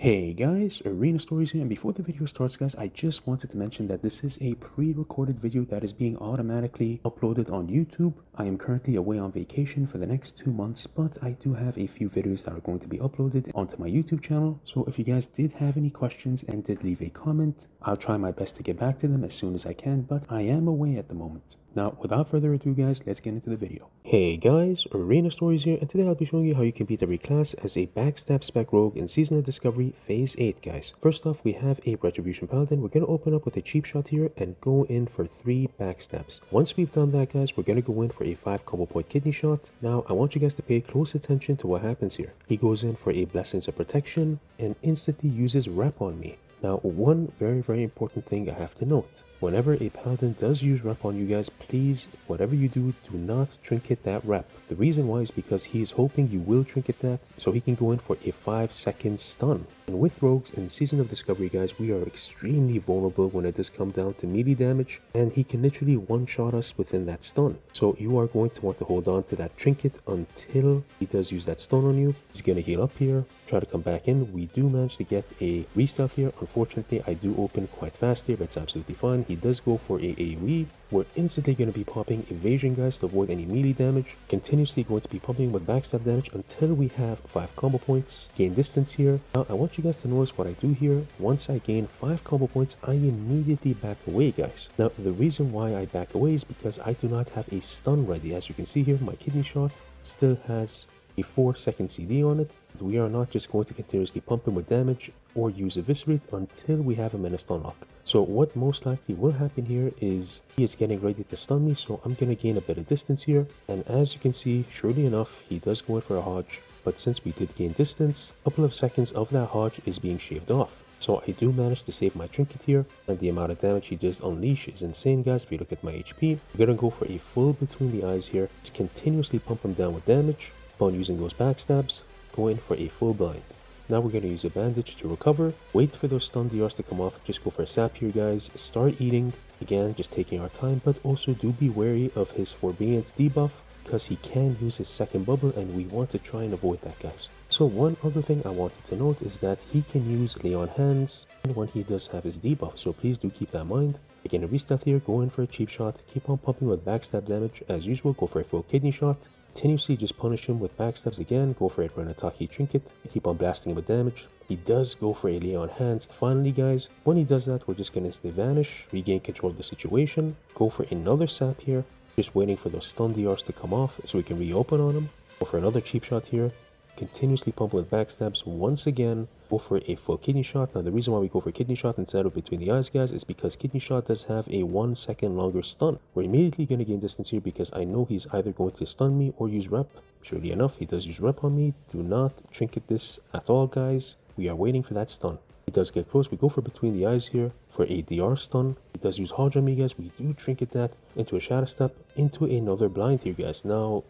Hey guys, Arena Stories here, and before the video starts guys, I just wanted to mention that this is a pre-recorded video that is being automatically uploaded on YouTube. I am currently away on vacation for the next 2 months, but I do have a few videos that are going to be uploaded onto my YouTube channel. So if you guys did have any questions and did leave a comment, I'll try my best to get back to them as soon as I can, but I am away at the moment. Now, without further ado guys, let's get into the video. Hey guys, Arena Stories here, and today I'll be showing you how you can beat every class as a backstab spec rogue in Season of Discovery Phase 8 guys. First off, we have a Retribution Paladin. We're going to open up with a cheap shot here and go in for 3 backstabs. Once we've done that guys, we're going to go in for a 5 combo point kidney shot. Now, I want you guys to pay close attention to what happens here. He goes in for a Blessings of Protection and instantly uses Rep on me. Now, one very important thing I have to note. Whenever a paladin does use rep on you guys, please, whatever you do not trinket that rep. The reason why is because he is hoping you will trinket that so he can go in for a 5-second stun. And with rogues in Season of Discovery guys, we are extremely vulnerable when it does come down to melee damage, and he can literally one-shot us within that stun. So you are going to want to hold on to that trinket until he does use that stun on you. He's going to heal up here, try to come back in. We do manage to get a restealth here. Unfortunately, I do open quite fast here, but it's absolutely fine. He does go for a AoE. We're instantly going to be popping evasion guys to avoid any melee damage. Continuously going to be pumping with backstab damage until we have 5 combo points. Gain distance here. Now I want you guys to notice what I do here. Once I gain 5 combo points, I immediately back away guys. Now the reason why I back away is because I do not have a stun ready. As you can see here, my kidney shot still has a 4-second CD on it. We are not just going to continuously pump him with damage or use Eviscerate until we have him in a stun lock. So what most likely will happen here is he is getting ready to stun me, so I'm going to gain a bit of distance here. And as you can see, surely enough, he does go in for a hodge. But since we did gain distance, a couple of seconds of that hodge is being shaved off. So I do manage to save my trinket here, and the amount of damage he does unleash is insane guys. If you look at my HP, we're going to go for a full between the eyes here. Just continuously pump him down with damage. Upon using those backstabs, go in for a full blind. Now we're going to use a bandage to recover, wait for those stun DRs to come off, just go for a sap here guys, start eating, again just taking our time, but also do be wary of his Forbearance debuff, because he can use his second bubble and we want to try and avoid that guys. So one other thing I wanted to note is that he can use Lay on Hands when he does have his debuff, so please do keep that in mind. Again, a restealth here, go in for a cheap shot, keep on pumping with backstab damage as usual, go for a full kidney shot. Continuously just punish him with backstabs again, go for a Renataki trinket, keep on blasting him with damage. He does go for a Lay on Hands. Finally guys, when he does that, we're just going to instantly vanish, regain control of the situation, go for another sap here, just waiting for those stun DRs to come off so we can reopen on him. Go for another cheap shot here, continuously pump with backstabs once again, go for a full kidney shot. Now the reason why we go for kidney shot instead of between the eyes guys is because kidney shot does have a 1 second longer stun. We're immediately going to gain distance here because I know he's either going to stun me or use rep. Surely enough, he does use rep on me. Do not trinket this at all guys. We are waiting for that stun. He does get close. We go for between the eyes here for a DR stun. He does use hodge on me guys. We do trinket that into a shadow step, into another blind here guys. Now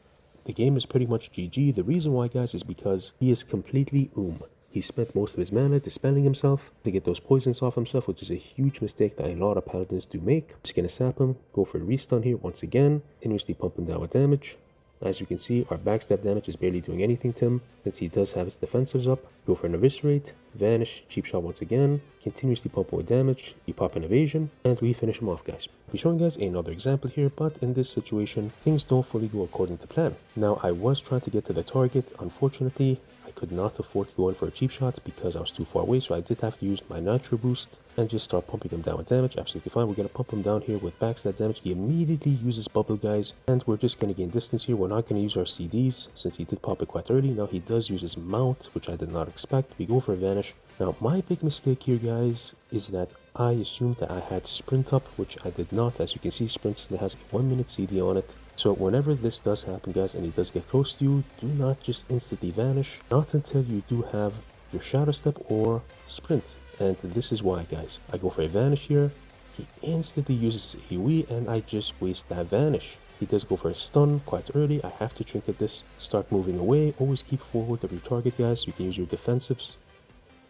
the game is pretty much GG. The reason why guys is because he is completely He spent most of his mana dispelling himself to get those poisons off himself, which is a huge mistake that a lot of paladins do make. Just gonna sap him, go for a restun here once again, continuously pump him down with damage. As you can see, our backstab damage is barely doing anything to him, since he does have his defensives up. Go for an eviscerate, vanish, cheap shot once again, continuously pump him with damage, you pop an evasion, and we finish him off guys. I'll be showing guys another example here, but in this situation, things don't fully go according to plan. Now, I was trying to get to the target. Unfortunately, I could not afford to go in for a cheap shot because I was too far away, so I did have to use my nitro boost and just start pumping him down with damage. Absolutely fine. We're going to pump him down here with backstab damage. He immediately uses bubble guys, and we're just going to gain distance here. We're not going to use our CDs since he did pop it quite early. Now he does use his mount, which I did not expect. We go for a vanish. Now my big mistake here guys is that I assumed that I had sprint up, which I did not. As you can see, sprint still has a 1 minute CD on it. So whenever this does happen guys and he does get close to you, do not just instantly vanish, not until you do have your shadow step or sprint. And this is why guys, I go for a vanish here, he instantly uses his AoE and I just waste that vanish. He does go for a stun quite early. I have to trinket this, start moving away, always keep forward of your target guys. You can use your defensives.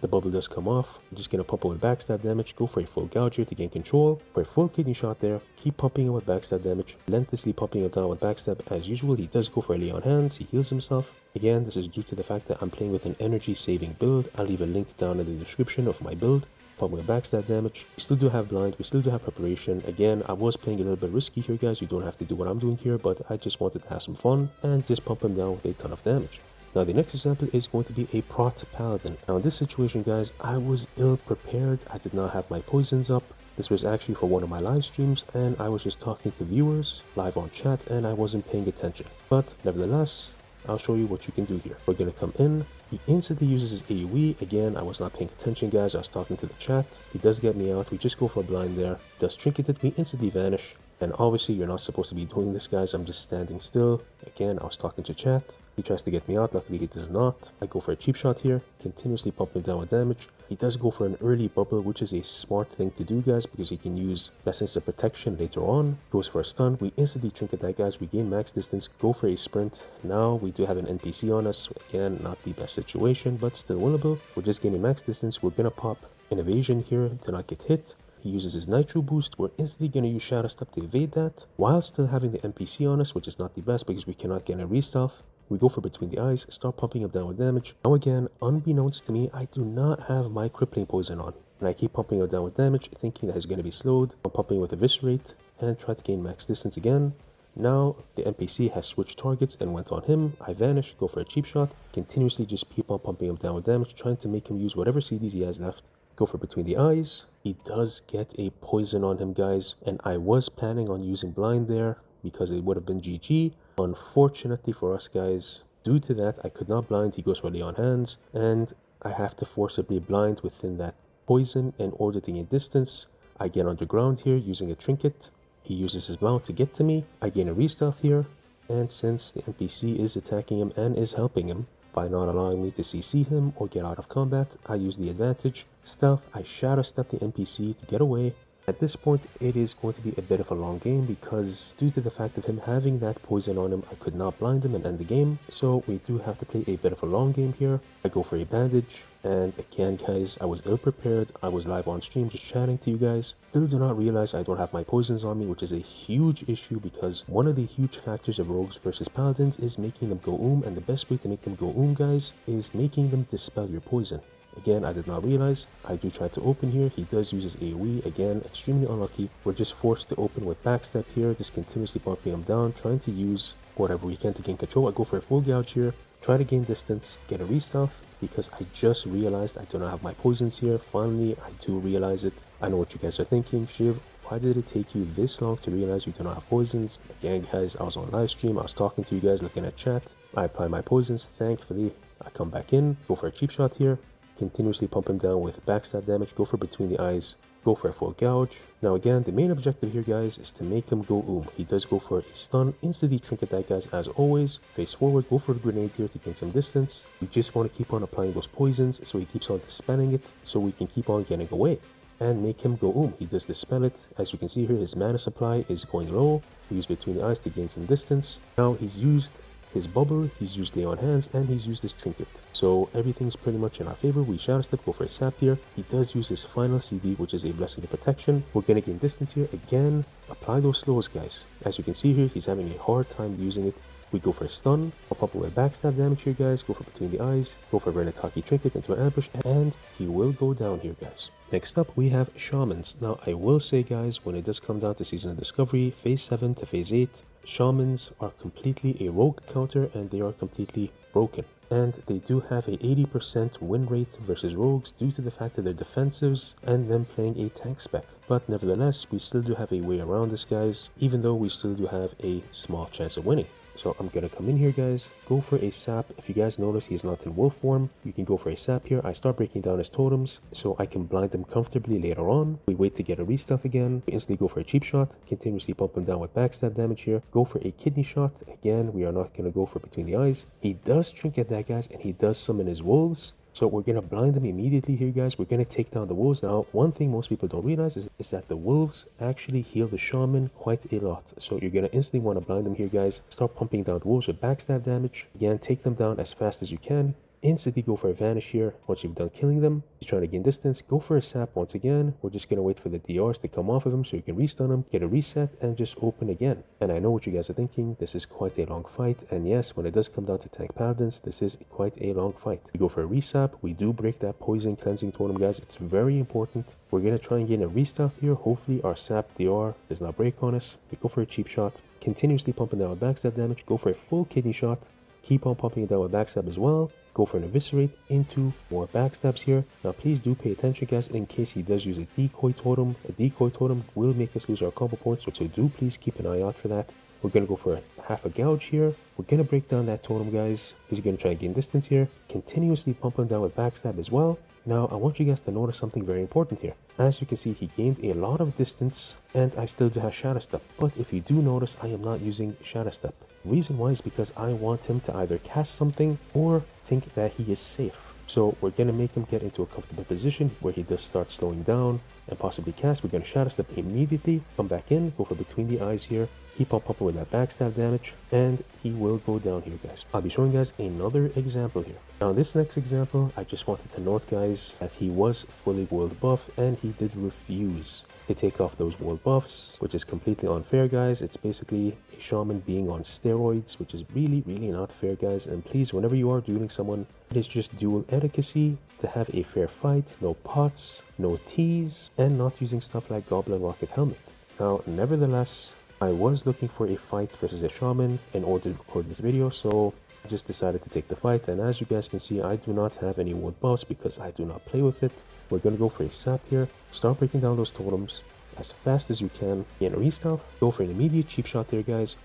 The bubble does come off. I'm just going to pump it with backstab damage, go for a full gouge here to gain control. For a full kidney shot there, keep pumping it with backstab damage, relentlessly pumping it down with backstab as usual. He does go for a lay on hands, he heals himself. Again, this is due to the fact that I'm playing with an energy saving build. I'll leave a link down in the description of my build. Pump with backstab damage. We still do have blind, we still do have preparation. Again, I was playing a little bit risky here, guys. You don't have to do what I'm doing here, but I just wanted to have some fun and just pump him down with a ton of damage. Now the next example is going to be a prot Paladin. Now in this situation, guys, I was ill prepared. I did not have my poisons up. This was actually for one of my live streams and I was just talking to viewers live on chat and I wasn't paying attention. But nevertheless, I'll show you what you can do here. We're going to come in. He instantly uses his AoE. Again, I was not paying attention, guys. I was talking to the chat. He does get me out. We just go for a blind there. He does trinket it. We instantly vanish. And obviously, you're not supposed to be doing this, guys. I'm just standing still. Again, I was talking to chat. He tries to get me out. Luckily, he does not. I go for a cheap shot here. Continuously pumping down with damage. He does go for an early bubble, which is a smart thing to do, guys, because he can use Essence of Protection later on. Goes for a stun. We instantly trinket that, guys. We gain max distance. Go for a sprint. Now, we do have an NPC on us. Again, not the best situation, but still winnable. We're just gaining max distance. We're going to pop an evasion here to not get hit. He uses his nitro boost. We're instantly going to use Shadow Step to evade that, while still having the NPC on us, which is not the best because we cannot get a re-stealth. We go for between the eyes, start pumping him down with damage. Now again, unbeknownst to me, I do not have my crippling poison on. And I keep pumping him down with damage, thinking that he's going to be slowed. I'm pumping with eviscerate and try to gain max distance again. Now the NPC has switched targets and went on him. I vanish, go for a cheap shot, continuously just keep on pumping him down with damage, trying to make him use whatever CDs he has left. Go for between the eyes. He does get a poison on him, guys, and I was planning on using blind there because it would have been GG. Unfortunately for us, guys, due to that, I could not blind. He goes for lay on hands, and I have to forcibly blind within that poison in order to gain distance. I get underground here using a trinket. He uses his mount to get to me. I gain a re-stealth here, and since the NPC is attacking him and is helping him by not allowing me to CC him or get out of combat, I use the advantage. Stealth, I shadow step the NPC to get away. At this point, it is going to be a bit of a long game because due to the fact of him having that poison on him, I could not blind him and end the game. So we do have to play a bit of a long game here. I go for a bandage. And again, guys, I was ill prepared. I was live on stream just chatting to you guys. Still do not realize I don't have my poisons on me, which is a huge issue because one of the huge factors of rogues versus paladins is making them go and the best way to make them go guys, is making them dispel your poison. Again, I did not realize. I do try to open here. He does use his AoE. Again, extremely unlucky. We're just forced to open with backstab here, just continuously bumping him down, trying to use whatever we can to gain control. I go for a full gouge here, try to gain distance, get a re-stealth, because I just realized I do not have my poisons here. Finally, I do realize it. I know what you guys are thinking. Shiv, why did it take you this long to realize you do not have poisons? Again, guys, I was on live stream. I was talking to you guys, looking at chat. I apply my poisons. Thankfully, I come back in, go for a cheap shot here. Continuously pump him down with backstab damage, go for between the eyes, go for a full gouge. Now again, the main objective here, guys, is to make him go He does go for a stun, instantly trinket that, guys, as always. Face forward, go for a grenade here to gain some distance. We just want to keep on applying those poisons so he keeps on dispelling it so we can keep on getting away and make him go He does dispel it. As you can see here, his mana supply is going low. We use between the eyes to gain some distance. Now he's used his bubble, he's used lay on hands, and he's used his trinket. So everything's pretty much in our favor. We shadow step, go for a sap here. He does use his final CD, which is a blessing of protection. We're gonna gain distance here. Again, apply those slows, guys. As you can see here, he's having a hard time using it. We go for a stun. I'll pop away backstab damage here, guys. Go for between the eyes. Go for a Renataki trinket into an ambush, and he will go down here, guys. Next up, we have Shamans. Now, I will say, guys, when it does come down to Season of Discovery, Phase 7 to Phase 8, Shamans are completely a rogue counter and they are completely broken. And they do have a 80% win rate versus rogues due to the fact that they're defensives and them playing a tank spec. But nevertheless, we still do have a way around this, guys, even though we still do have a small chance of winning. So I'm gonna come in here, guys, go for a sap. If you guys notice he's not in wolf form, you can go for a sap here. I start breaking down his totems so I can blind him comfortably later on. We wait to get a re-stealth again. We instantly go for a cheap shot, continuously pump him down with backstab damage here. Go for a kidney shot. Again, we are not gonna go for between the eyes. He does trinket that, guys, and he does summon his wolves. So we're going to blind them immediately here, guys. We're going to take down the wolves. Now, one thing most people don't realize is that the wolves actually heal the shaman quite a lot. So you're going to instantly want to blind them here, guys. Start pumping down the wolves with backstab damage. Again, take them down as fast as you can. instantly go for a vanish here. Once you've done killing them, he's trying to gain distance, go for a sap once again. We're just gonna wait for the DRs to come off of him so you can restun him, get a reset, and just open again. And I know what you guys are thinking, this is quite a long fight, and yes, when it does come down to tank paladins, this is quite a long fight. We go for a resap, we do break that poison cleansing totem, guys. It's very important. We're gonna try and gain a restart here. Hopefully our sap DR does not break on us. We go for a cheap shot, continuously pumping down with backstab damage, go for a full kidney shot, keep on pumping it down with backstab as well, go for an eviscerate into more backstabs here. Now please do pay attention, guys, in case he does use a decoy totem. A decoy totem will make us lose our combo points, so do please keep an eye out for that. We're going to go for a half a gouge here. We're going to break down that totem, guys. He's going to try and gain distance here, continuously pump him down with backstab as well. Now I want you guys to notice something very important here. As you can see, he gained a lot of distance, and I still do have Shadow Step. But if you do notice, I am not using Shadow Step. Reason why is because I want him to either cast something or think that he is safe. So we're going to make him get into a comfortable position where he does start slowing down and possibly cast. We're going to Shadow Step immediately, come back in, go for between the eyes here, keep on pumping with that backstab damage, and he will go down here, guys. I'll be showing you guys another example here. Now this next example, I just wanted to note, guys, that he was fully world buff and he did refuse to take off those world buffs, which is completely unfair, guys. It's basically a shaman being on steroids, which is really not fair, guys. And please, whenever you are dueling someone, it is just dual etiquette to have a fair fight, no pots, no teas, and not using stuff like Goblin Rocket Helmet. Now, nevertheless, I was looking for a fight versus a shaman in order to record this video, so I just decided to take the fight. And as you guys can see, I do not have any world buffs because I do not play with it. We're going to go for a sap here, start breaking down those totems as fast as you can, gain a restealth, go for an immediate cheap shot there, guys.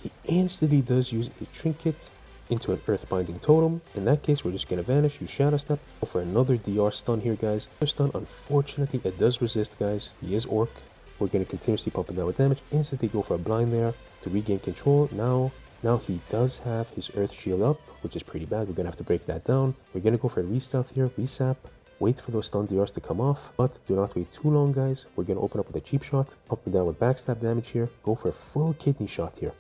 He instantly does use a trinket into an earth binding totem. In that case, we're just going to vanish, use Shadow Step, go for another DR stun here, guys. Another stun, unfortunately, it does resist, guys. He is orc. We're going to continuously pump it down with damage, instantly go for a blind there to regain control. Now he does have his earth shield up, which is pretty bad. We're going to have to break that down. We're going to go for a restealth here, resap, wait for those stun DRs to come off, but do not wait too long, guys. We're going to open up with a cheap shot, pump it down with backstab damage here, go for a full kidney shot here.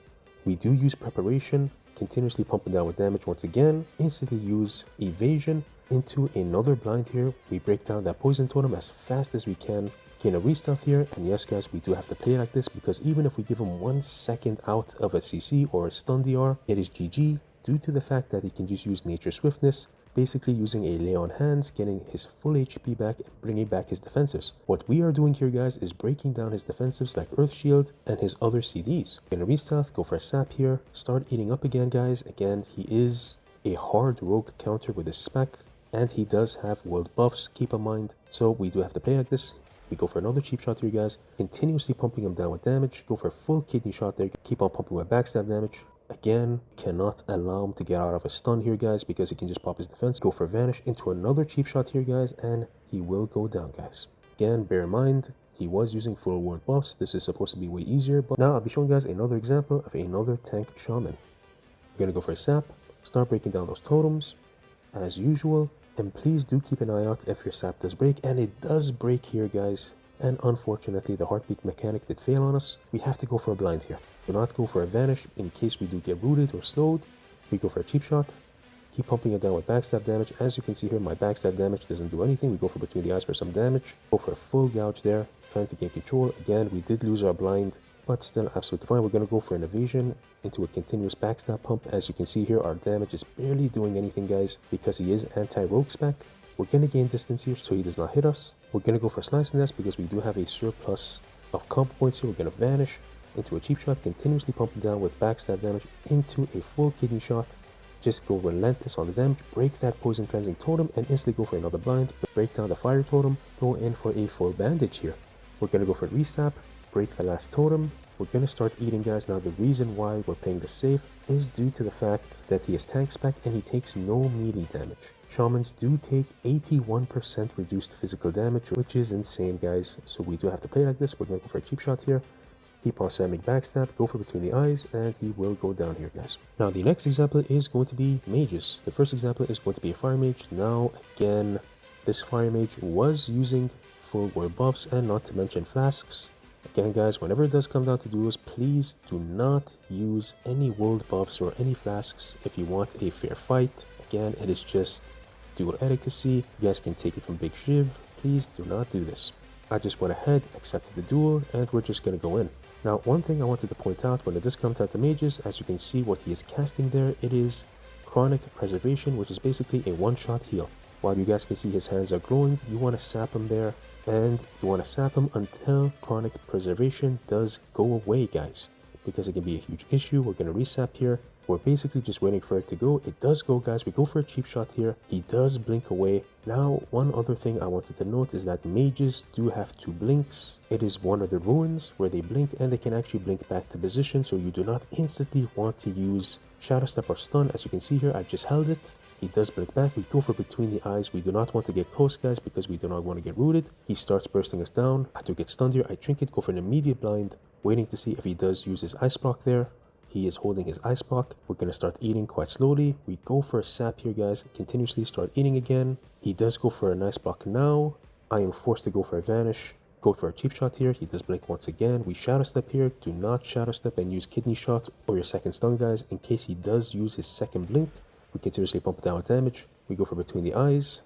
We do use preparation, continuously pumping down with damage once again, instantly use evasion into another blind here. We break down that poison totem as fast as we can, gain a restart here, and yes, guys, we do have to play like this because even if we give him 1 second out of a CC or a stun DR, it is GG due to the fact that he can just use nature swiftness, basically using a lay on hands, getting his full HP back and bringing back his defensives. What we are doing here, guys, is breaking down his defensives like Earth Shield and his other CDs. Gonna restealth, go for a sap here, start eating up again, guys. Again, he is a hard rogue counter with his spec, and he does have world buffs, keep in mind. So we do have to play like this. We go for another cheap shot here, guys, continuously pumping him down with damage, go for a full kidney shot there, keep on pumping with backstab damage. Again, cannot allow him to get out of a stun here, guys, because he can just pop his defense. Go for vanish into another cheap shot here, guys, and he will go down, guys. Again, bear in mind, he was using full world buffs. This is supposed to be way easier, but now I'll be showing you guys another example of another tank shaman. We're gonna go for a sap, start breaking down those totems as usual, and please do keep an eye out if your sap does break, and it does break here, guys. And unfortunately, the heartbeat mechanic did fail on us. We have to go for a blind here. Do not go for a vanish in case we do get rooted or slowed. We go for a cheap shot. Keep pumping it down with backstab damage. As you can see here, my backstab damage doesn't do anything. We go for between the eyes for some damage. Go for a full gouge there, trying to gain control. Again, we did lose our blind, but still absolutely fine. We're going to go for an evasion into a continuous backstab pump. As you can see here, our damage is barely doing anything, guys, because he is anti-rogue spec. We're going to gain distance here so he does not hit us. We're going to go for Slice and Nest because we do have a surplus of combo points here. We're going to vanish into a cheap shot, continuously pumping down with backstab damage into a full kidney shot. Just go relentless on the damage, break that poison cleansing totem, and instantly go for another blind. Break down the fire totem, go in for a full bandage here. We're going to go for resap, break the last totem. We're going to start eating, guys. Now, the reason why we're playing this safe is due to the fact that he is tank spec and he takes no melee damage. Shamans do take 81% reduced physical damage, which is insane, guys. So we do have to play like this. We're going to go for a cheap shot here. Keep on spamming backstab, go for between the eyes, and he will go down here, guys. Now, the next example is going to be mages. The first example is going to be a fire mage. Now, again, this fire mage was using full world buffs and not to mention flasks. Again, guys, whenever it does come down to duels, please do not use any world buffs or any flasks if you want a fair fight. Again, it is just dual etiquette. You guys can take it from bigshiv. Please do not do this. I just went ahead, accepted the duel, and we're just gonna go in. Now, one thing I wanted to point out when it does come to the mages, as you can see what he is casting there, it is Chronic Preservation, which is basically a one-shot heal. While you guys can see his hands are glowing, you want to sap him there, and you want to sap him until Chronic Preservation does go away, guys, because it can be a huge issue. We're going to resap here. We're basically just waiting for it to go. It does go, guys. We go for a cheap shot here. He does blink away. Now, one other thing I wanted to note is that mages do have 2 blinks. It is one of the ruins where they blink, and they can actually blink back to position, so you do not instantly want to use Shadow Step or Stun. As you can see here, I just held it. He does blink back. We go for between the eyes. We do not want to get close, guys, because we do not want to get rooted. He starts bursting us down. I do get stunned here. I trinket, go for an immediate blind, waiting to see if he does use his ice block there. He is holding his ice block. We're going to start eating quite slowly. We go for a sap here, guys. Continuously start eating again. He does go for a nice block now. I am forced to go for a vanish. Go for a cheap shot here. He does blink once again. We shadow step here. Do not shadow step and use kidney shot or your second stun, guys, in case he does use his second blink. We continuously pump it down with damage. We go for between the eyes.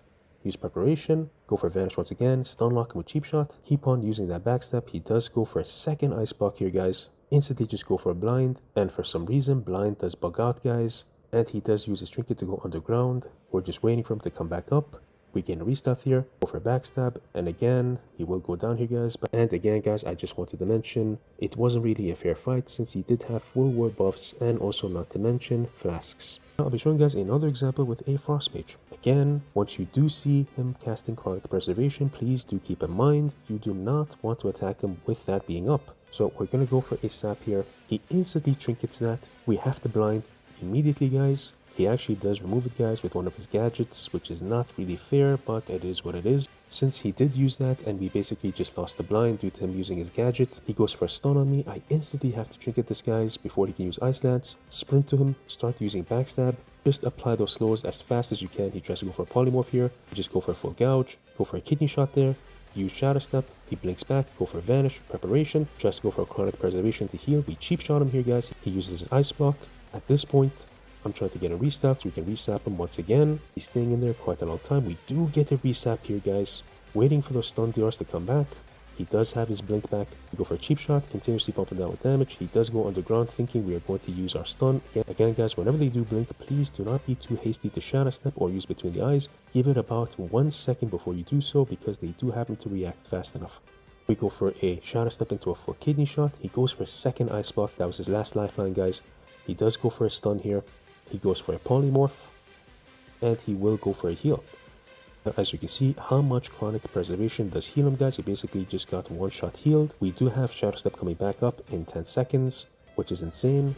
Use preparation. Go for vanish once again. Stun lock him with cheap shot. Keep on using that backstep. He does go for a second ice block here, guys. Instantly just go for a blind, and for some reason blind does bug out, guys, and he does use his trinket to go underground. We're just waiting for him to come back up. We can restuff here, go for a backstab, and again he will go down here, guys. And again, guys, I just wanted to mention it wasn't really a fair fight since he did have full ward buffs, and also not to mention flasks. Now I'll be showing guys another example with a frost mage. Again, once you do see him casting Chronic Preservation, please do keep in mind you do not want to attack him with that being up. So we're going to go for a sap here. He instantly trinkets that. We have to blind immediately, guys. He actually does remove it, guys, with one of his gadgets, which is not really fair, but it is what it is. Since he did use that and we basically just lost the blind due to him using his gadget, he goes for a stun on me. I instantly have to trinket this, guys, before he can use Ice Lance. Sprint to him, start using backstab. Just apply those slows as fast as you can. He tries to go for a polymorph here. You just go for a full gouge. Go for a kidney shot there. Use Shadow Step, he blinks back, go for Vanish, Preparation, tries to go for a Chronic Preservation to heal. We cheap shot him here, guys. He uses his Ice Block. At this point, I'm trying to get a restuff so we can resap him once again. He's staying in there quite a long time. We do get a resap here, guys. Waiting for those stun DRs to come back. He does have his blink back. We go for a cheap shot, continuously pumping down with damage. He does go underground thinking we are going to use our stun. Again, guys, whenever they do blink, please do not be too hasty to shadow step or use between the eyes. Give it about 1 second before you do so because they do happen to react fast enough. We go for a shadow step into a full kidney shot. He goes for a second ice block. That was his last lifeline, guys. He does go for a stun here. He goes for a polymorph. And he will go for a heal. Now, as you can see, how much Chronic Preservation does heal him, guys. He basically just got one shot healed. We do have Shadow Step coming back up in 10 seconds, which is insane.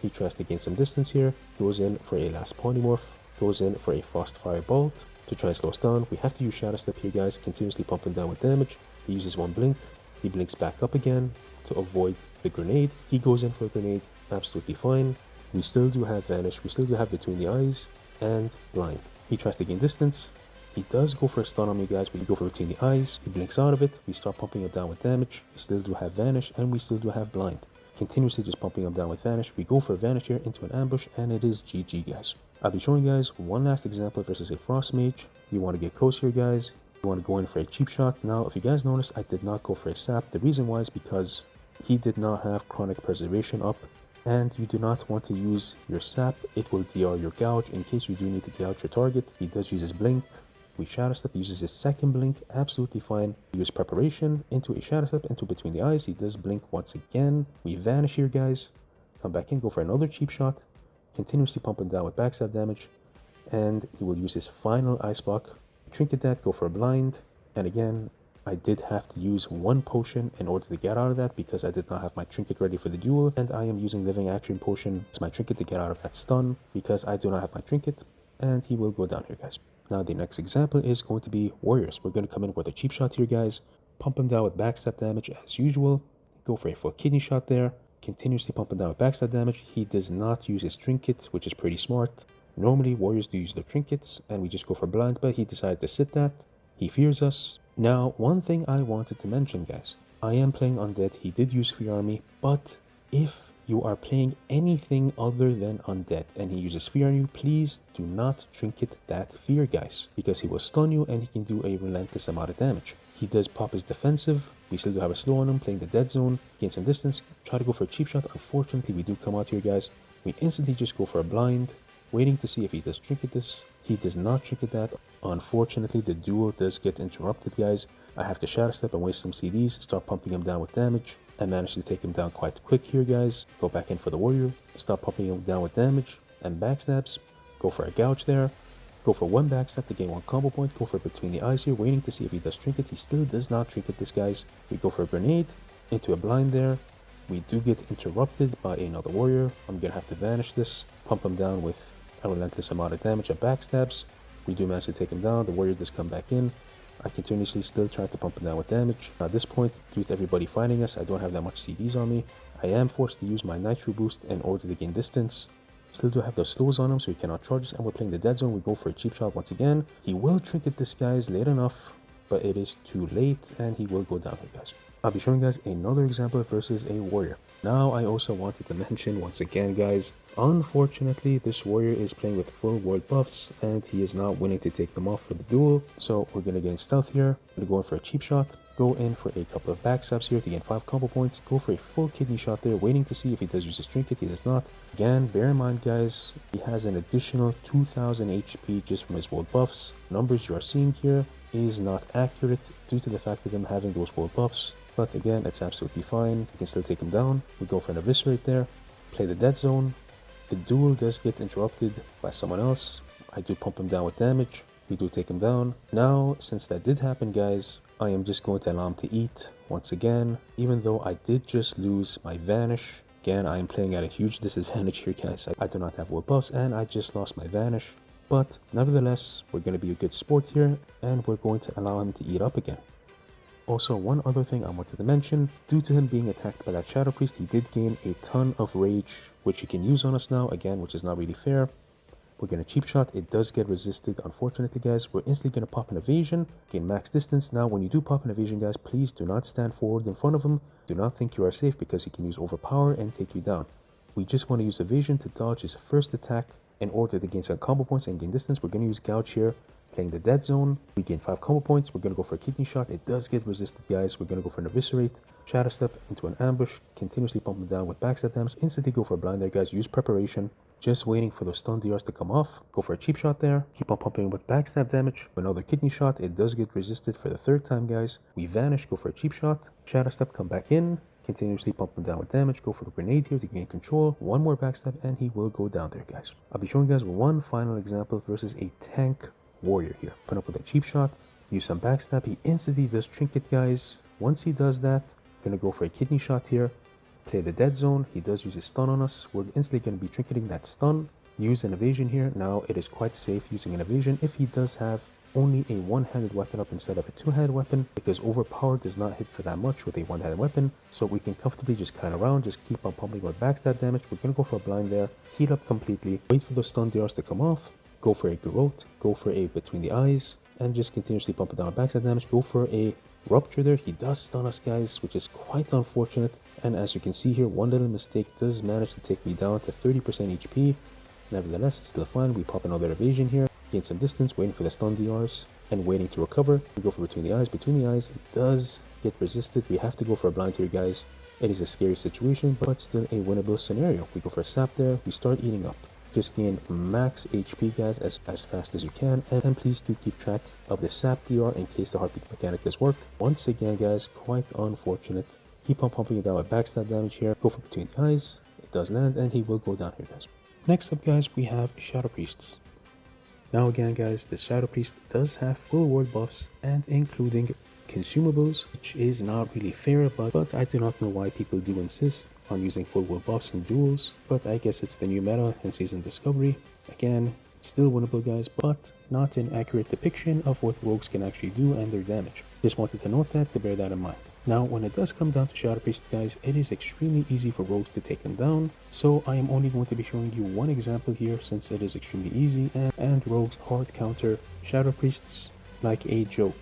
He tries to gain some distance here, goes in for a last polymorph, goes in for a Frostfire Bolt to try and slow us down. We have to use Shadow Step here, guys, continuously pumping down with damage. He uses one blink, he blinks back up again to avoid the grenade. He goes in for a grenade, absolutely fine. We still do have Vanish, we still do have Between the Eyes, and Blind. He tries to gain distance. He does go for a stun on me, guys. We go for Between the Eyes. He blinks out of it. We start pumping him down with damage. We still do have Vanish, and we still do have Blind. Continuously just pumping him down with Vanish. We go for Vanish here into an ambush, and it is GG, guys. I'll be showing you guys one last example versus a Frost Mage. You want to get close here, guys. You want to go in for a cheap shot. Now, if you guys noticed, I did not go for a sap. The reason why is because he did not have Chronic Preservation up, and you do not want to use your sap. It will DR your gouge in case you do need to gouge your target. He does use his blink. We Shadow Step, uses his second blink, absolutely fine. We use Preparation into a Shadow Step, into Between the Eyes. He does blink once again. We Vanish here, guys. Come back in, go for another cheap shot. Continuously pump him down with backstab damage. And he will use his final Ice Block. Trinket that, go for a Blind. And again, I did have to use one potion in order to get out of that because I did not have my trinket ready for the duel. And I am using Living Action Potion as my trinket to get out of that stun because I do not have my trinket. And he will go down here, guys. Now the next example is going to be Warriors. We're going to come in with a cheap shot here, guys. Pump him down with backstab damage as usual. Go for a full kidney shot there. Continuously pump him down with backstab damage. He does not use his trinket, which is pretty smart. Normally Warriors do use their trinkets and we just go for blind, but he decided to sit that. He fears us. Now one thing I wanted to mention, guys. I am playing Undead. He did use Free Army, but if you are playing anything other than undead and he uses fear on you, please do not trinket that fear, guys, because he will stun you and he can do a relentless amount of damage. He does pop his defensive. We still do have a slow on him, playing the dead zone, gain some distance, try to go for a cheap shot. Unfortunately, we do come out here, guys. We instantly just go for a blind, waiting to see if he does trinket this. He does not trinket that. Unfortunately, the duo does get interrupted, guys. I have to shadow step and waste some CDs, start pumping him down with damage. I managed to take him down quite quick here, guys. Go back in for the warrior, start pumping him down with damage and backstabs. Go for a gouge there. Go for one backstab to gain one combo point. Go for between the eyes here, waiting to see if he does trinket. He still does not trinket this, guys. We go for a grenade into a blind there. We do get interrupted by another warrior. I'm gonna have to vanish this, pump him down with a relentless amount of damage and backstabs. We do manage to take him down. The warrior does come back in. I continuously still try to pump him down with damage. At this point, due to everybody fighting us, I don't have that much CDs on me. I am forced to use my nitro boost in order to gain distance. Still do have those slows on him, so he cannot charge us, and we're playing the dead zone. We go for a cheap shot once again. He will trinket this, guys, late enough, but it is too late, and he will go down here, guys. I'll be showing guys another example versus a warrior. Now, I also wanted to mention once again, guys, unfortunately, this warrior is playing with full world buffs, and he is not willing to take them off for the duel. So we're gonna get in stealth here. We're gonna go in for a cheap shot. Go in for a couple of backstabs here to gain 5 combo points. Go for a full kidney shot there, waiting to see if he does use his trinket. He does not. Again, bear in mind, guys, he has an additional 2000 HP just from his world buffs. Numbers you are seeing here is not accurate due to the fact of him having those world buffs. But again, it's absolutely fine. We can still take him down. We go for an eviscerate there. Play the dead zone. The duel does get interrupted by someone else. I do pump him down with damage. We do take him down. Now, since that did happen, guys, I am just going to allow him to eat once again. Even though I did just lose my vanish. Again, I am playing at a huge disadvantage here, guys. I do not have world buffs and I just lost my vanish. But nevertheless, we're going to be a good sport here and we're going to allow him to eat up again. Also, one other thing I wanted to mention, due to him being attacked by that Shadow Priest, he did gain a ton of rage, which he can use on us now, again, which is not really fair. We're going to cheap shot, it does get resisted, unfortunately, guys. We're instantly going to pop an evasion, gain max distance. Now, when you do pop an evasion, guys, please do not stand forward in front of him. Do not think you are safe because he can use overpower and take you down. We just want to use evasion to dodge his first attack in order to gain some combo points and gain distance. We're going to use gouge here. Playing the dead zone, we gain 5 combo points. We're going to go for a kidney shot. It does get resisted, guys. We're going to go for an eviscerate, shadow step into an ambush, continuously pump him down with backstab damage. Instantly go for a blind there, guys. Use preparation, just waiting for those stun DRs to come off. Go for a cheap shot there. Keep on pumping with backstab damage. Another kidney shot. It does get resisted for the 3rd time, guys. We vanish, go for a cheap shot, shadow step, come back in, continuously pump him down with damage. Go for the grenade here to gain control. One more backstab and he will go down there, guys. I'll be showing you guys one final example versus a tank warrior here. Put up with a cheap shot, use some backstab. He instantly does trinket, guys. Once he does that, gonna go for a kidney shot here. Play the dead zone. He does use his stun on us. We're instantly gonna be trinketing that stun. Use an evasion here. Now it is quite safe using an evasion if he does have only a one-handed weapon up instead of a two-handed weapon, because overpower does not hit for that much with a one-handed weapon. So we can comfortably just clan around, just keep on pumping with backstab damage. We're gonna go for a blind there, heal up completely, wait for those stun DRs to come off. Go for a garrote, go for a between the eyes, and just continuously pump it down backstab damage. Go for a rupture there. He does stun us, guys, which is quite unfortunate. And as you can see here, one little mistake does manage to take me down to 30% HP. Nevertheless, it's still fine. We pop another evasion here, gain some distance, waiting for the stun DRs, and waiting to recover. We go for between the eyes. Between the eyes, it does get resisted. We have to go for a blind here, guys. It is a scary situation, but still a winnable scenario. We go for a sap there. We start eating up. Just gain max HP, guys, as fast as you can, and please do keep track of the sap DR in case the heartbeat mechanic does work. Once again, guys, quite unfortunate. Keep on pumping it down with backstab damage here. Go for between the eyes. It does land, and he will go down here, guys. Next up, guys, we have Shadow Priests. Now again, guys, the Shadow Priest does have full world buffs and including consumables, which is not really fair, but I do not know why people do insist on using full world buffs in duels, but I guess it's the new meta in Season Discovery. Again, still winnable, guys, but not an accurate depiction of what rogues can actually do and their damage. Just wanted to note that to bear that in mind. Now, when it does come down to Shadow Priest, guys, it is extremely easy for rogues to take them down, so I am only going to be showing you one example here since it is extremely easy, and rogues hard counter Shadow Priests like a joke.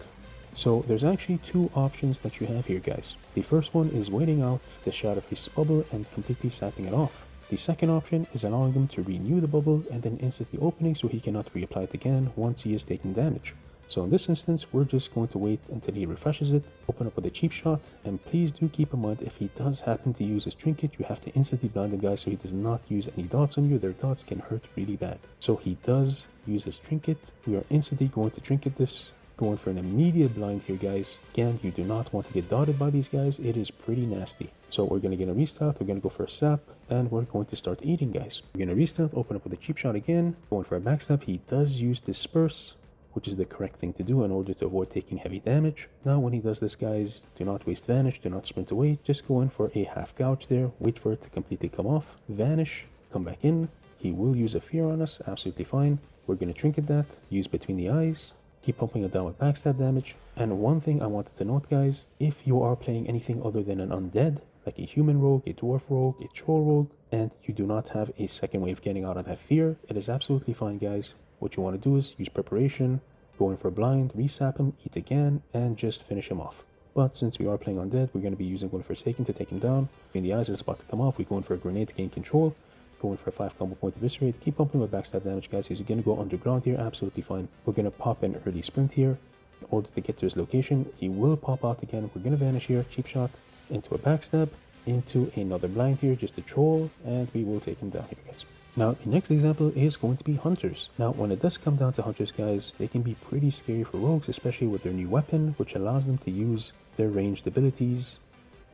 So there's actually two options that you have here, guys. The first one is waiting out the Shadow Priest's bubble and completely sapping it off. The second option is allowing him to renew the bubble and then instantly opening so he cannot reapply it again once he is taking damage. So in this instance, we're just going to wait until he refreshes it, open up with a cheap shot, and please do keep in mind if he does happen to use his trinket, you have to instantly blind the guy so he does not use any dots on you. Their dots can hurt really bad. So he does use his trinket. We are instantly going to trinket this, going for an immediate blind here, guys. Again, you do not want to get dotted by these guys. It is pretty nasty. So we're going to get a restart, we're going to go for a sap, and we're going to start eating, guys. We're going to restart, open up with a cheap shot again, going for a backstab. He does use disperse, which is the correct thing to do in order to avoid taking heavy damage. Now when he does this, guys, do not waste vanish, do not sprint away, just go in for a half gouge there, wait for it to completely come off, vanish, come back in. He will use a fear on us, absolutely fine. We're going to trinket that, use between the eyes, keep pumping it down with backstab damage. And one thing I wanted to note, guys, if you are playing anything other than an undead, like a human rogue, a dwarf rogue, a troll rogue, and you do not have a second wave getting out of that fear, it is absolutely fine, guys. What you want to do is use preparation, go in for blind, resap him, eat again, and just finish him off. But since we are playing undead, we're going to be using one Forsaken to take him down. When the eyes is about to come off, we go in for a grenade to gain control, go in for a 5 combo point eviscerate, keep pumping with backstab damage, guys. He's going to go underground here, absolutely fine. We're going to pop an early sprint here in order to get to his location. He will pop out again. We're going to vanish here, cheap shot, into a backstab, into another blind here, just a troll, and we will take him down here, guys. Now, the next example is going to be hunters. Now, when it does come down to hunters, guys, they can be pretty scary for rogues, especially with their new weapon, which allows them to use their ranged abilities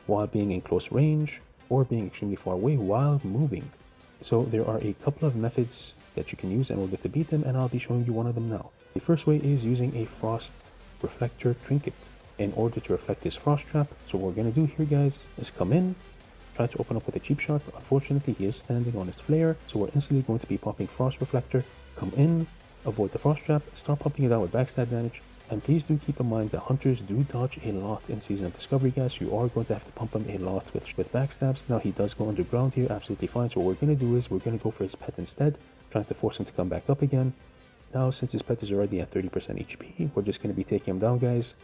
while being in close range or being extremely far away while moving. So there are a couple of methods that you can use in order to beat them, and I'll be showing you one of them now. The first way is using a frost reflector trinket in order to reflect this frost trap. So what we're going to do here, guys, is come in, try to open up with a cheap shot, but unfortunately he is standing on his flare, so we're instantly going to be popping frost reflector, come in, avoid the frost trap, start pumping it out with backstab damage. And please do keep in mind that hunters do dodge a lot in Season of Discovery, guys. You are going to have to pump him a lot with backstabs. Now he does go underground here, absolutely fine. So what we're going to do is we're going to go for his pet instead, trying to force him to come back up again. Now since his pet is already at 30% HP, we're just going to be taking him down, guys.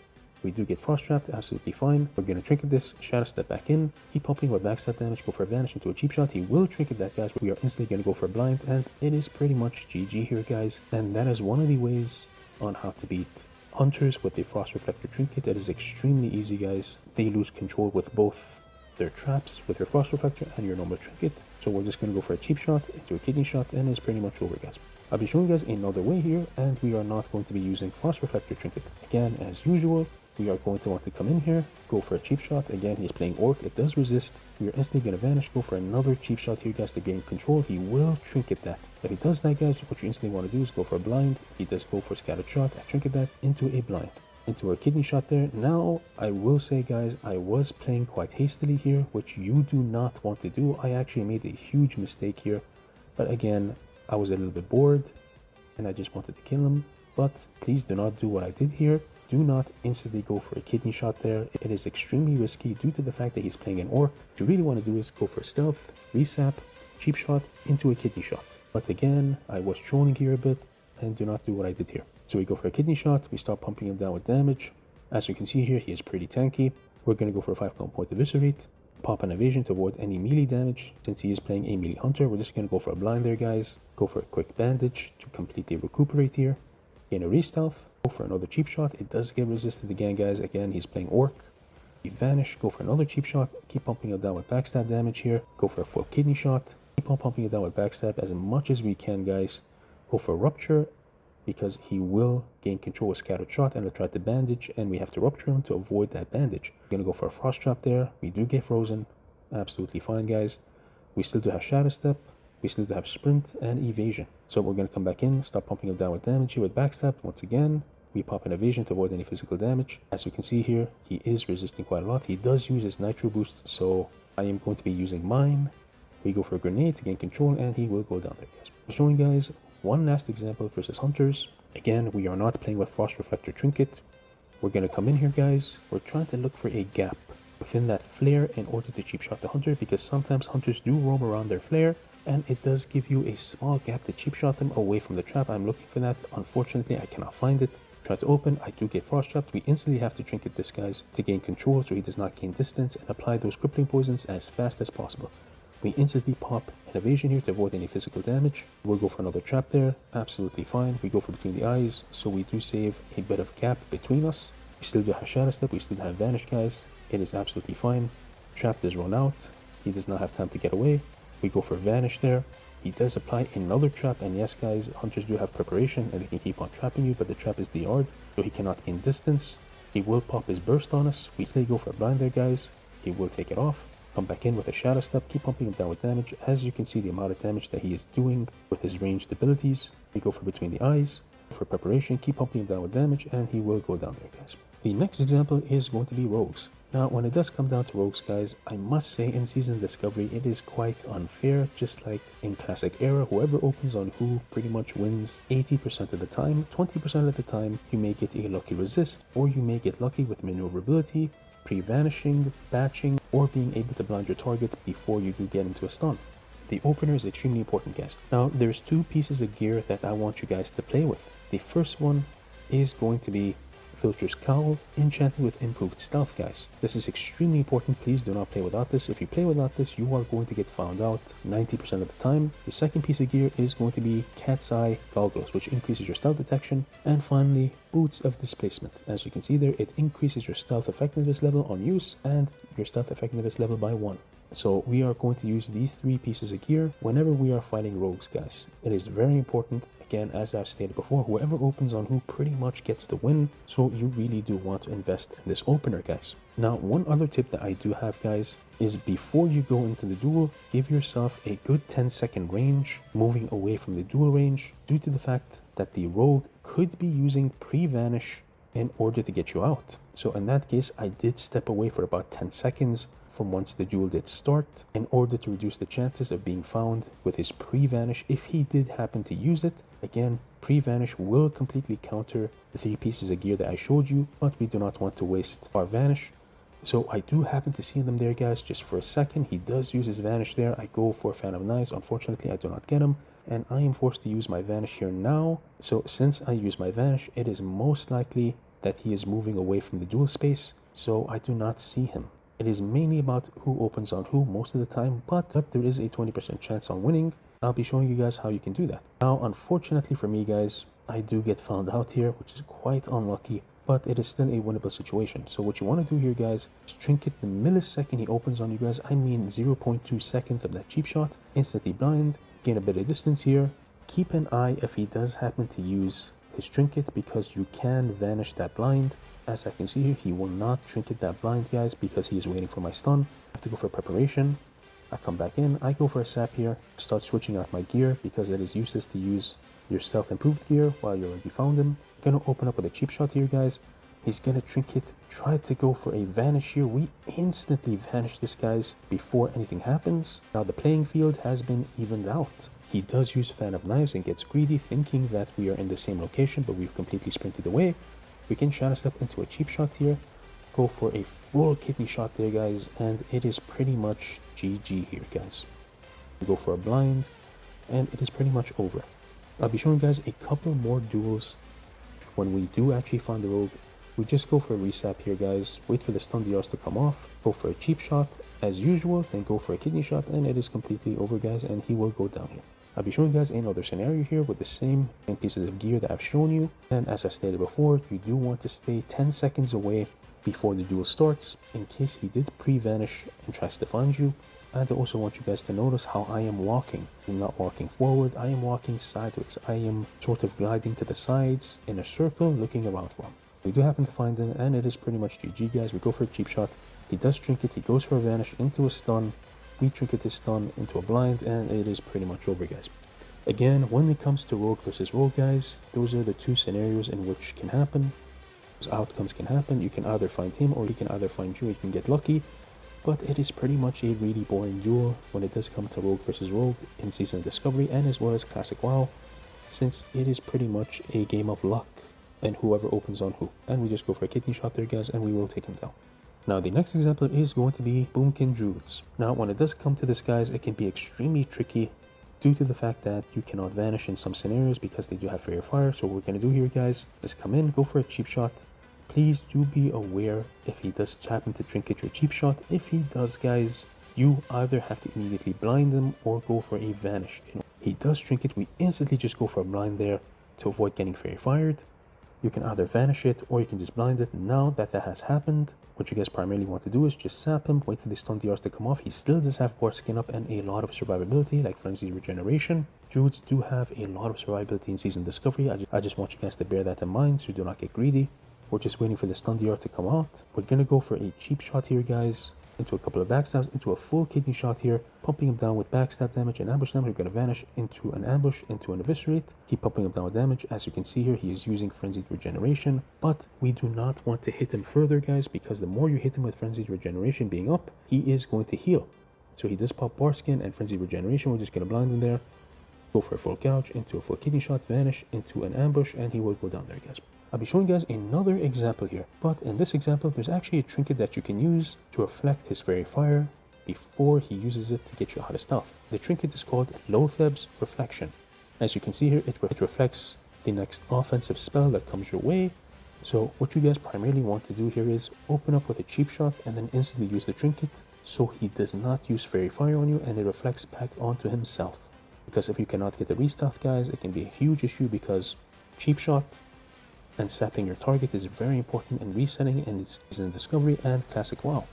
We do get frost trapped, absolutely fine. We're going to trinket this, shadow step back in, keep pumping with backstab damage, go for a vanish into a cheap shot. He will trinket that, guys. We are instantly going to go for a blind, and it is pretty much GG here, guys. And that is one of the ways on how to beat hunters with a frost reflector trinket. That is extremely easy, guys. They lose control with both their traps, with your frost reflector and your normal trinket. So we're just going to go for a cheap shot into a kidney shot, and it's pretty much over, guys. I'll be showing you guys another way here, and we are not going to be using frost reflector trinket. Again, as usual, we are going to want to come in here, go for a cheap shot. Again, he's playing orc, it does resist. We are instantly going to vanish, go for another cheap shot here, guys, to gain control. He will trinket that. If he does that, guys, what you instantly want to do is go for a blind. He does go for a scattered shot, I trinket that into a blind, into a kidney shot there. Now, I will say, guys, I was playing quite hastily here, which you do not want to do. I actually made a huge mistake here, but again, I was a little bit bored, and I just wanted to kill him. But please do not do what I did here. Do not instantly go for a kidney shot there. It is extremely risky due to the fact that he's playing an orc. What you really want to do is go for stealth, resap, cheap shot into a kidney shot. But again, I was trolling here a bit, and do not do what I did here. So we go for a kidney shot, we start pumping him down with damage. As you can see here, he is pretty tanky. We're going to go for a 5 combo point eviscerate, pop an evasion to avoid any melee damage. Since he is playing a melee hunter, we're just going to go for a blind there, guys. Go for a quick bandage to completely recuperate here. Gain a re-stealth, go for another cheap shot. It does get resisted again, guys. Again, he's playing orc. We vanish, go for another cheap shot, keep pumping it down with backstab damage here. Go for a full kidney shot, keep on pumping it down with backstab as much as we can, guys. Go for a rupture, because he will gain control with scattered shot and try to bandage, and we have to rupture him to avoid that bandage. We're going to go for a frost trap there. We do get frozen, absolutely fine, guys. We still do have shadow step, we still do have sprint and evasion. So we're going to come back in, start pumping him down with damage here with backstab. Once again, we pop an evasion to avoid any physical damage. As you can see here, he is resisting quite a lot. He does use his nitro boost, so I am going to be using mine. We go for a grenade to gain control, and he will go down there, guys. I'm showing you guys one last example versus hunters. Again, we are not playing with frost reflector trinket. We're going to come in here, guys. We're trying to look for a gap within that flare in order to cheap shot the hunter, because sometimes hunters do roam around their flare, and it does give you a small gap to cheap shot them away from the trap. I'm looking for that. Unfortunately, I cannot find it. try to open, I do get frost trapped. We instantly have to trinket this guys to gain control so he does not gain distance and apply those crippling poisons as fast as possible. We instantly pop an evasion here to avoid any physical damage. We'll go for another trap there, absolutely fine. We go for between the eyes, so we do save a bit of gap between us. We still do have shadow step, we still have vanish guys. It is absolutely fine. Trap does run out. He does not have time to get away. We go for vanish there. He does apply another trap, and yes guys, hunters do have preparation and they can keep on trapping you, but the trap is DR'd, so he cannot gain distance. He will pop his burst on us. We still go for a blind there guys. He will take it off. Come back in with a shadow step, keep pumping him down with damage. As you can see the amount of damage that he is doing with his ranged abilities. We go for between the eyes. For preparation, keep pumping him down with damage, and he will go down there guys. The next example is going to be rogues. Now when it does come down to rogues guys, I must say in season discovery it is quite unfair. Just like in classic era, whoever opens on who pretty much wins 80% of the time. 20% of the time you may get a lucky resist, or you may get lucky with maneuverability, pre-vanishing, batching, or being able to blind your target before you do get into a stun. The opener is extremely important guys. Now there's two pieces of gear that I want you guys to play with. The first one is going to be Filcher's Cowl, enchanted with improved stealth guys. This is extremely important. Please do not play without this. If you play without this, you are going to get found out 90% of the time. The second piece of gear is going to be Cat's Eye Goggles, which increases your stealth detection. And finally, Boots of Displacement. As you can see there, it increases your stealth effectiveness level on use and your stealth effectiveness level by 1. So we are going to use these three pieces of gear whenever we are fighting rogues guys. It is very important. Again, as I've stated before, whoever opens on who pretty much gets the win, so you really do want to invest in this opener guys. Now one other tip that I do have guys is before you go into the duel, give yourself a good 10-second range moving away from the duel range, due to the fact that the rogue could be using pre-vanish in order to get you out. So in that case, I did step away for about 10 seconds from once the duel did start in order to reduce the chances of being found with his pre-vanish if he did happen to use it. Again, pre-vanish will completely counter the three pieces of gear that I showed you, but we do not want to waste our vanish. So I do happen to see them there guys just for a second. He does use his vanish there. I go for Fan of Knives. Unfortunately I do not get him, and I am forced to use my vanish here now. So since I use my vanish, it is most likely that he is moving away from the duel space, so I do not see him. It is mainly about who opens on who most of the time, but there is a 20% chance on winning. I'll be showing you guys how you can do that. Now, unfortunately for me guys, I do get found out here, which is quite unlucky, but it is still a winnable situation. So what you want to do here guys is trinket the millisecond he opens on you guys. I mean 0.2 seconds of that cheap shot, instantly blind, gain a bit of distance here. Keep an eye if he does happen to use his trinket, because you can vanish that blind. As I can see here, he will not trinket that blind guys because he is waiting for my stun. I have to go for preparation. I come back in, I go for a sap here, start switching out my gear because it is useless to use your stealth improved gear while you already found him. Gonna open up with a cheap shot here guys. He's gonna trinket, try to go for a vanish here. We instantly vanish this guys before anything happens. Now the playing field has been evened out. He does use a Fan of Knives and gets greedy, thinking that we are in the same location, but we've completely sprinted away. We can shadow step into a cheap shot here, go for a full kidney shot there guys, and it is pretty much GG here guys. We go for a blind, and it is pretty much over. I'll be showing you guys a couple more duels when we do actually find the rogue. We just go for a resap here guys, wait for the stun DRs to come off, go for a cheap shot as usual, then go for a kidney shot, and it is completely over guys, and he will go down here. I'll be showing you guys another scenario here with the same pieces of gear that I've shown you, and as I stated before, you do want to stay 10 seconds away before the duel starts in case he did pre-vanish and tries to find you. I also want you guys to notice how I am walking. I'm not walking forward, I am walking sideways. I am sort of gliding to the sides in a circle looking around for him. We do happen to find him, and it is pretty much GG guys. We go for a cheap shot, he does trinket, he goes for a vanish into a stun. We trinket this stun into a blind, and it is pretty much over guys. Again, when it comes to rogue versus rogue guys, those are the two scenarios in which can happen. Those outcomes can happen. You can either find him or he can either find you. You can get lucky, but it is pretty much a really boring duel when it does come to rogue versus rogue in season discovery and as well as classic WoW, since it is pretty much a game of luck and whoever opens on who. And we just go for a kidney shot there guys, and we will take him down. Now the next example is going to be Boomkin Druids. Now when it does come to this guys, it can be extremely tricky due to the fact that you cannot vanish in some scenarios because they do have Fairy Fire. So what we're going to do here, guys, is come in, go for a cheap shot. Please do be aware if he does happen to trinket your cheap shot. If he does, guys, you either have to immediately blind him or go for a vanish. He does trinket, we instantly just go for a blind there to avoid getting Fairy Fired. You can either vanish it or you can just blind it. Now that has happened, what you guys primarily want to do is just sap him, wait for the stun DRs to come off. He still does have War Skin up and a lot of survivability, like Frenzy Regeneration. Druids do have a lot of survivability in Season Discovery. I just want you guys to bear that in mind so do not get greedy. We're just waiting for the stun DR to come out. We're going to go for a cheap shot here, guys, into a couple of backstabs, into a full kidney shot here, pumping him down with backstab damage and ambush damage. We're going to vanish into an ambush, into an eviscerate, keep pumping him down with damage. As you can see here, he is using Frenzied Regeneration, but we do not want to hit him further, guys, because the more you hit him with Frenzied Regeneration being up, he is going to heal. So he does pop Bar Skin and Frenzied Regeneration. We're just going to blind him there, go for a full gouge, into a full kidney shot, vanish into an ambush, and he will go down there, guys. I'll be showing you guys another example here, but in this example, there's actually a trinket that you can use to reflect his Fairy Fire before he uses it to get you out of stuff. The trinket is called Lotheb's Reflection. As you can see here, it reflects the next offensive spell that comes your way. So what you guys primarily want to do here is open up with a cheap shot and then instantly use the trinket so he does not use Fairy Fire on you and it reflects back onto himself. Because if you cannot get the restart, guys, it can be a huge issue because cheap shot and sapping your target is very important in resetting in Season Discovery and Classic WoW.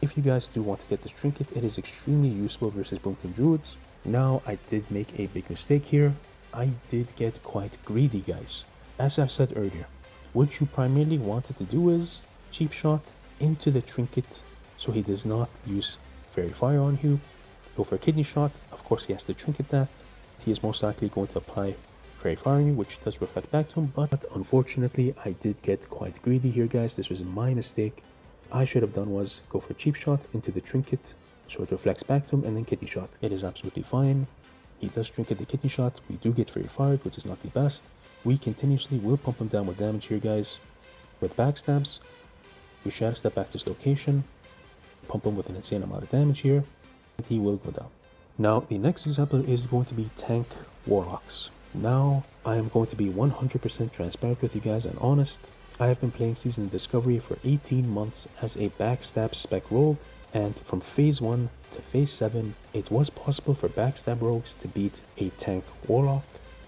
If you guys do want to get this trinket, it is extremely useful versus Boomkin Druids. Now, I did make a big mistake here. I did get quite greedy, guys. As I've said earlier, what you primarily wanted to do is cheap shot into the trinket so he does not use Fairy Fire on you. Go for a kidney shot. Of course, he has to trinket that. He is most likely going to apply Fairy Fire on you, which does reflect back to him, but unfortunately I did get quite greedy here, guys. This was my mistake. I should have done was go for a cheap shot into the trinket so it reflects back to him and then kidney shot. It is absolutely fine. He does trinket the kidney shot. We do get Fairy Fired, which is not the best. We continuously will pump him down with damage here, guys. With backstabs, we shadow step back to his location, pump him with an insane amount of damage here, and he will go down. Now, the next example is going to be tank Warlocks. Now, I am going to be 100% transparent with you guys and honest. I have been playing Season Discovery for 18 months as a backstab spec rogue, and from phase 1 to phase 7, it was possible for backstab rogues to beat a tank Warlock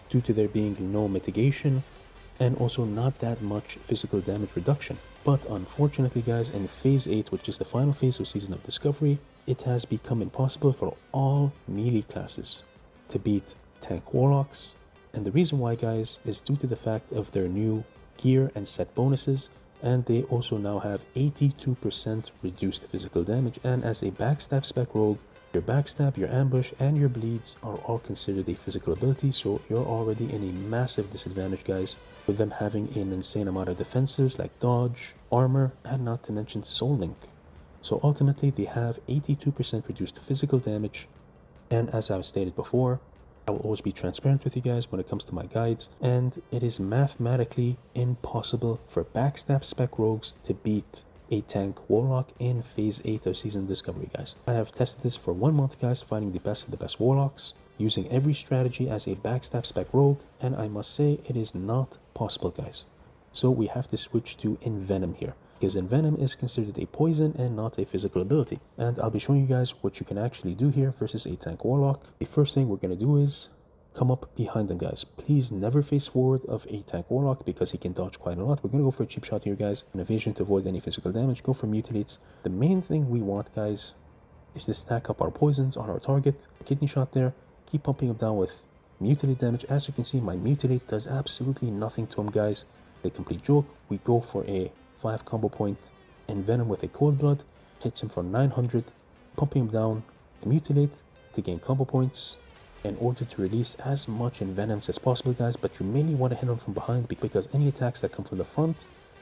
due to there being no mitigation and also not that much physical damage reduction. But unfortunately, guys, in phase 8, which is the final phase of Season of Discovery, it has become impossible for all melee classes to beat tank Warlocks. And the reason why, guys, is due to the fact of their new gear and set bonuses, and they also now have 82% reduced physical damage. And as a backstab spec rogue, your backstab, your ambush, and your bleeds are all considered a physical ability, so you're already in a massive disadvantage, guys, with them having an insane amount of defenses like dodge, armor, and not to mention soul link. So ultimately, they have 82% reduced physical damage, and as I've stated before, I will always be transparent with you guys when it comes to my guides, and it is mathematically impossible for backstab spec rogues to beat a tank Warlock in phase 8 of Season Discovery, guys. I have tested this for 1 month, guys, finding the best of the best Warlocks, using every strategy as a backstab spec rogue, and I must say it is not possible, guys. So we have to switch to Envenom here, because Envenom is considered a poison and not a physical ability. And I'll be showing you guys what you can actually do here versus a tank Warlock. The first thing we're going to do is come up behind them, guys. Please never face forward of a tank Warlock because he can dodge quite a lot. We're going to go for a cheap shot here, guys. An evasion to avoid any physical damage. Go for mutilates. The main thing we want, guys, is to stack up our poisons on our target. Kidney shot there. Keep pumping him down with mutilate damage. As you can see, my mutilate does absolutely nothing to him, guys. The complete joke. We go for a 5 combo point Envenom with a cold blood. Hits him for 900. Pumping him down to mutilate to gain combo points in order to release as much Envenoms as possible, guys, but you mainly want to hit them from behind because any attacks that come from the front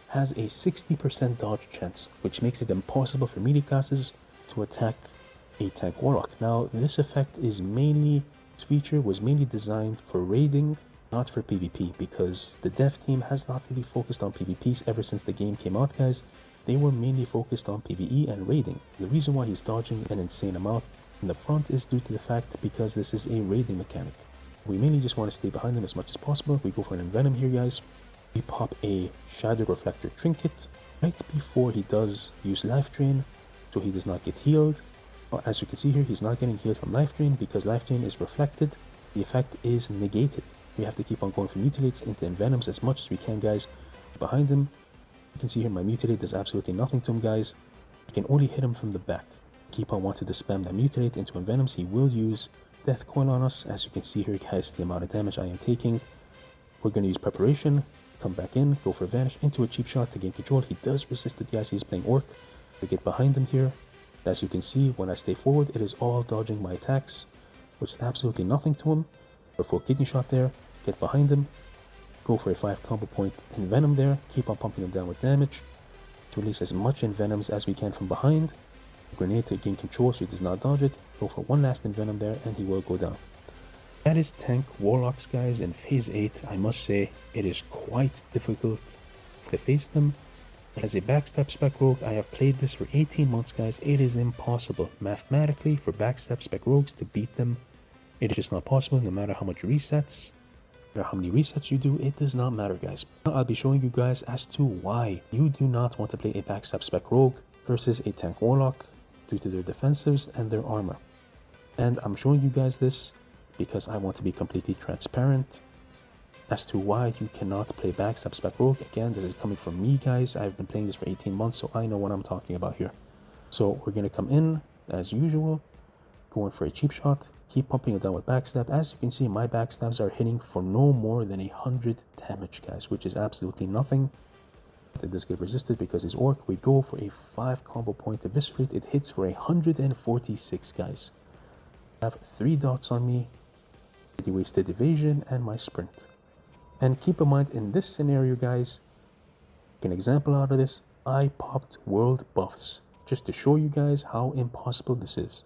has a 60% dodge chance, which makes it impossible for melee classes to attack a tank Warlock. Now, this effect is mainly, this feature was mainly designed for raiding, not for PvP, because the dev team has not really focused on PvPs ever since the game came out, guys. They were mainly focused on PvE and raiding. The reason why he's dodging an insane amount in the front is due to the fact because this is a raiding mechanic. We mainly just want to stay behind them as much as possible. We go for an envenom here, guys. We pop a shadow reflector trinket right before he does use life drain, so he does not get healed. As you can see here, he's not getting healed from life drain because life drain is reflected. The effect is negated. We have to keep on going for mutilates into envenoms as much as we can, guys. Behind him, you can see here my mutilate does absolutely nothing to him, guys. You can only hit him from the back. Keep on wanting to spam that mutilate into envenoms. He will use death coil on us. As you can see here, guys, the amount of damage I am taking. We're going to use preparation, come back in, go for vanish into a cheap shot to gain control. He does resist it, guys. He's playing orc. We get behind him here. As you can see, when I stay forward, it is all dodging my attacks, which is absolutely nothing to him. For full kidney shot there, get behind him, go for a 5 combo point envenom there, keep on pumping him down with damage to release as much envenoms as we can from behind. Grenade to gain control so he does not dodge it. Go for one last envenom there and he will go down. That is tank warlocks, guys, in phase 8. I must say it is quite difficult to face them. As a backstab spec rogue, I have played this for 18 months, guys. It is impossible mathematically for backstab spec rogues to beat them. It is just not possible, no matter how much resets, no matter how many resets you do, it does not matter, guys. Now I'll be showing you guys as to why you do not want to play a backstab spec rogue versus a tank warlock due to their defensives and their armor. And I'm showing you guys this because I want to be completely transparent as to why you cannot play backstab spec rogue. Again, this is coming from me, guys. I've been playing this for 18 months, so I know what I'm talking about here. So we're going to come in as usual, going for a cheap shot, keep pumping it down with backstab. As you can see, my backstabs are hitting for no more than 100 damage, guys, which is absolutely nothing. It does get resisted because it's orc. We go for a 5 combo point eviscerate. It hits for 146, guys. I have 3 dots on me, the wasted evasion and my sprint. And keep in mind, in this scenario, guys, an example out of this, I popped world buffs just to show you guys how impossible this is.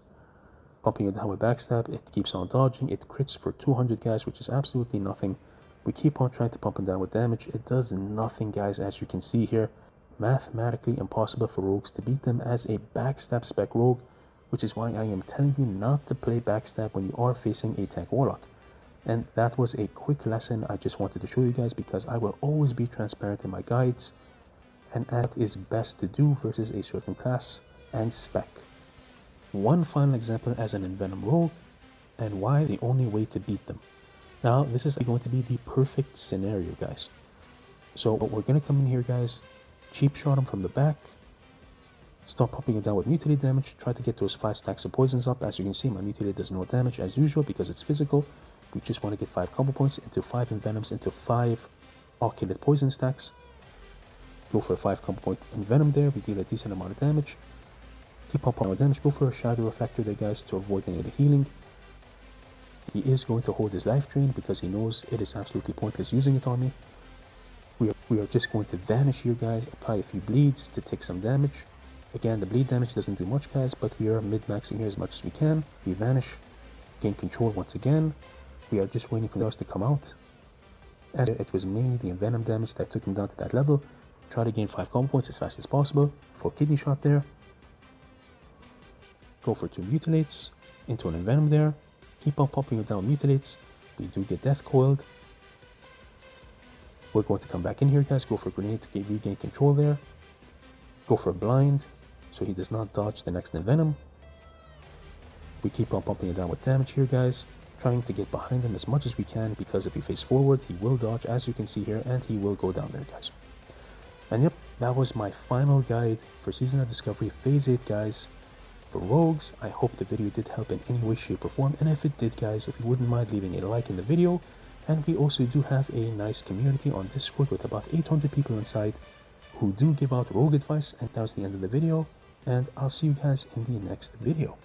Pumping it down with backstab, it keeps on dodging, it crits for 200, guys, which is absolutely nothing. We keep on trying to pump it down with damage, it does nothing, guys. As you can see here, mathematically impossible for rogues to beat them as a backstab spec rogue, which is why I am telling you not to play backstab when you are facing a tank warlock. And that was a quick lesson I just wanted to show you guys because I will always be transparent in my guides and what is best to do versus a certain class and spec. One final example as an envenom rogue and why the only way to beat them. Now this is going to be the perfect scenario, guys. So we're going to come in here, guys, cheap shot him from the back, start pumping it down with mutilate damage, try to get those 5 stacks of poisons up. As you can see, my mutilate does no damage as usual because it's physical. We just want to get 5 combo points into 5 envenoms into 5 oculate poison stacks. Go for a 5 combo point envenom there. We deal a decent amount of damage. Keep on pumping our damage. Go for a shadow reflector there, guys, to avoid any of the healing. He is going to hold his life drain because he knows it is absolutely pointless using it on me. We are just going to vanish here, guys. Apply a few bleeds to take some damage. Again, the bleed damage doesn't do much, guys, but we are mid-maxing here as much as we can. We vanish, gain control once again. We are just waiting for those to come out. As it was mainly the envenom damage that took him down to that level. Try to gain 5 combo points as fast as possible. Full kidney shot there. Go for 2 mutilates into an envenom there. Keep on popping it down mutilates. We do get death coiled. We're going to come back in here, guys. Go for a grenade to regain control there. Go for a blind so he does not dodge the next envenom. We keep on pumping it down with damage here, guys. Trying to get behind him as much as we can because if he faces forward, he will dodge, as you can see here, and he will go down there, guys. And yep, that was my final guide for Season of Discovery Phase 8, guys. For rogues, I hope the video did help in any way, shape, or form, and if it did, guys, if you wouldn't mind leaving a like in the video. And we also do have a nice community on Discord with about 800 people inside who do give out rogue advice, and that was the end of the video, and I'll see you guys in the next video.